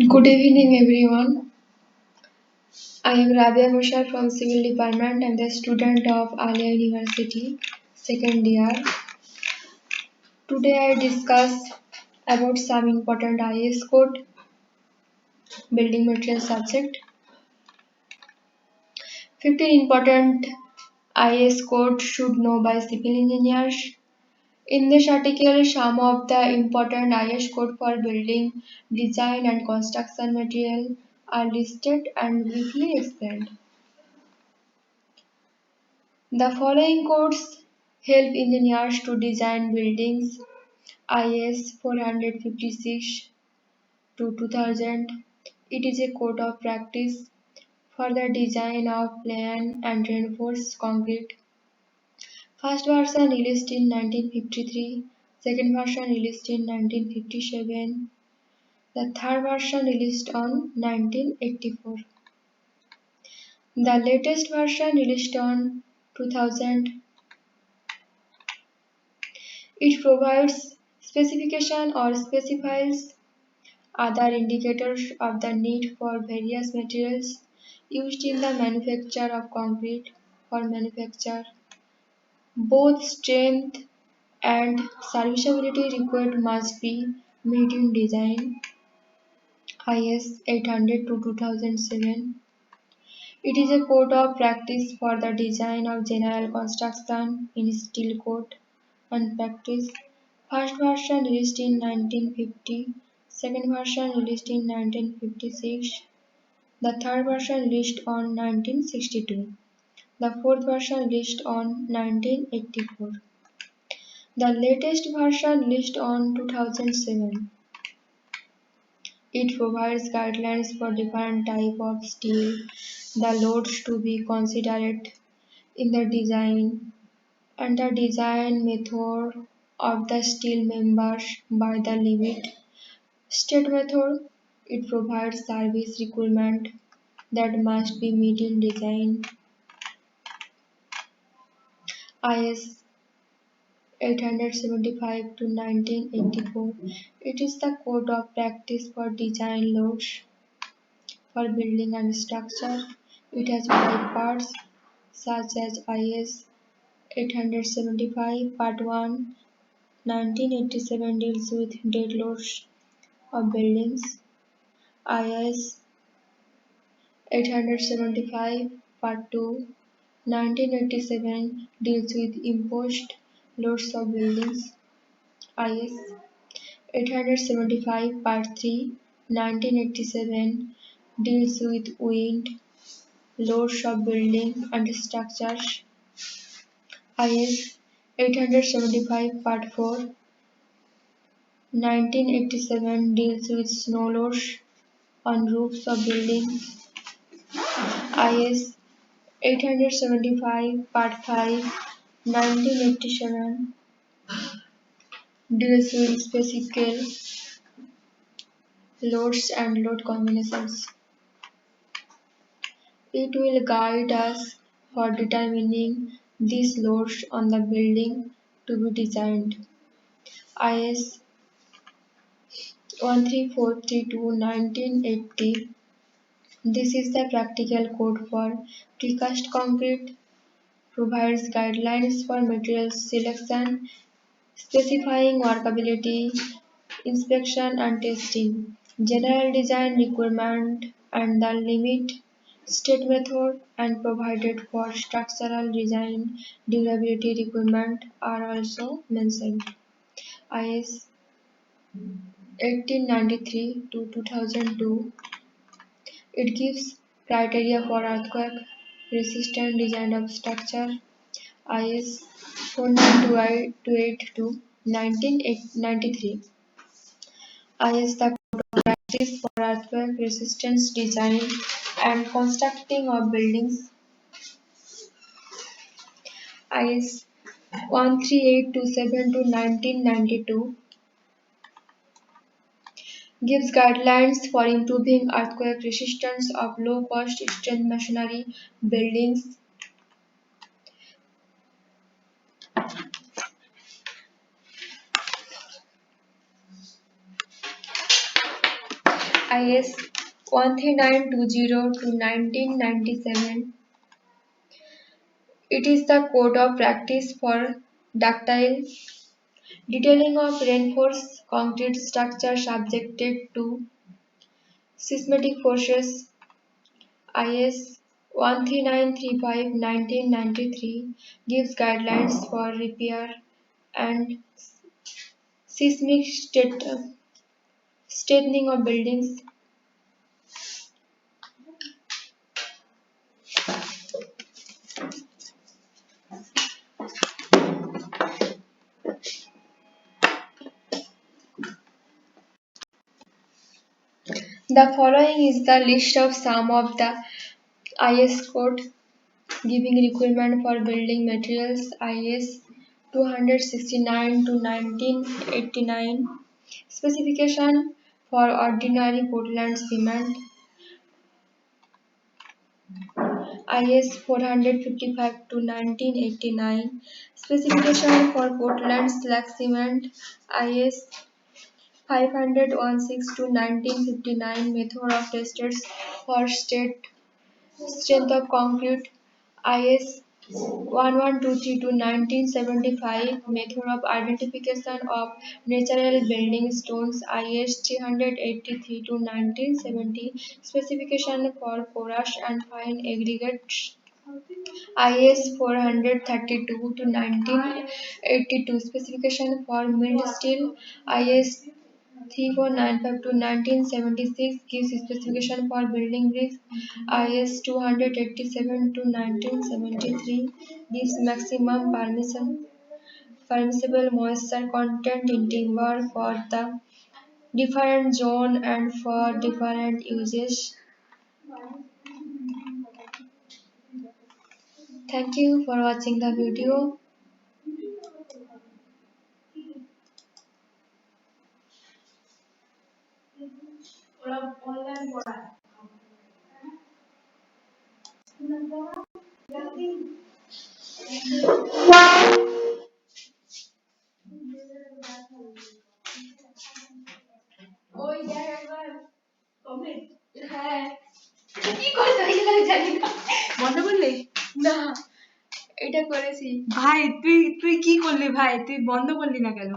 Good evening, everyone. I am Rabia Mushar from Civil Department. I am the student of Alia University, second year. Today I discuss about some important IS code, building material subject. 15 important IS code should know by civil engineers. In this article, some of the important IS code for building, design and construction material are listed and briefly explained. The following codes help engineers to design buildings: IS 456 to 2000. It is a code of practice for the design of plain and reinforced concrete. First version released in 1953, second version released in 1957, the third version released on 1984. The latest version released on 2000. It provides specification or specifies other indicators of the need for various materials used in the manufacture of concrete or manufacture. Both strength and serviceability required must be met in design. IS 800 to 2007. It is a code of practice for the design of general construction in steel code and practice. First version released in 1950, second version released in 1956, the third version released on 1962, the fourth version released on 1984, the latest version released on 2007. It provides guidelines for different type of steel, the loads to be considered in the design, and the design method of the steel members by the limit state method. It provides service requirement that must be met in design. IS 875 to 1984. It is the code of practice for design loads for building and structure. It has 5 parts such as IS 875 Part 1 1987 deals with dead loads of buildings. IS 875 Part 2 1987 deals with imposed loads of buildings. IS 875 Part 3 1987 deals with wind loads of building and structures. IS 875 Part 4 1987 deals with snow loads on roofs of buildings. IS 875 Part 5 1987 deals with specific loads and load combinations. It will guide us for determining these loads on the building to be designed. IS 13432 1980. This is the practical code for precast concrete, provides guidelines for material selection, specifying workability, inspection and testing, general design requirement and the limit state method, and provided for structural design durability requirement are also mentioned. IS 1893 to 2002. It gives criteria for earthquake resistant design of structure. IS 49282 to 1993. IS the code of practice for earthquake resistance design and constructing of buildings. IS 13827 to 1992 gives guidelines for improving earthquake resistance of low cost strength masonry buildings. IS 13920 to 1997. It is the code of practice for ductile detailing of reinforced concrete structure subjected to seismic forces. IS 13935-1993 gives guidelines for repair and seismic strengthening of buildings. The following is the list of some of the IS code giving requirement for building materials. IS 269 to 1989 specification for ordinary Portland cement. IS 455 to 1989 specification for Portland slag cement. IS 516 to 1959 method of tests for strength of concrete. IS 1123 to 1975 method of identification of natural building stones. IS 383 to 1970 specification for porous and fine aggregates. IS 432 to 1982 specification for milled steel. IS 3495 to 1976 gives specification for building bricks. IS 287 to 1973 gives maximum permissible moisture content in timber for the different zone and for different uses. Thank you for watching the video. বন্ধ করলে না এটা করেছি ভাই তুই তুই কি করলি ভাই তুই বন্ধ করলি না কেন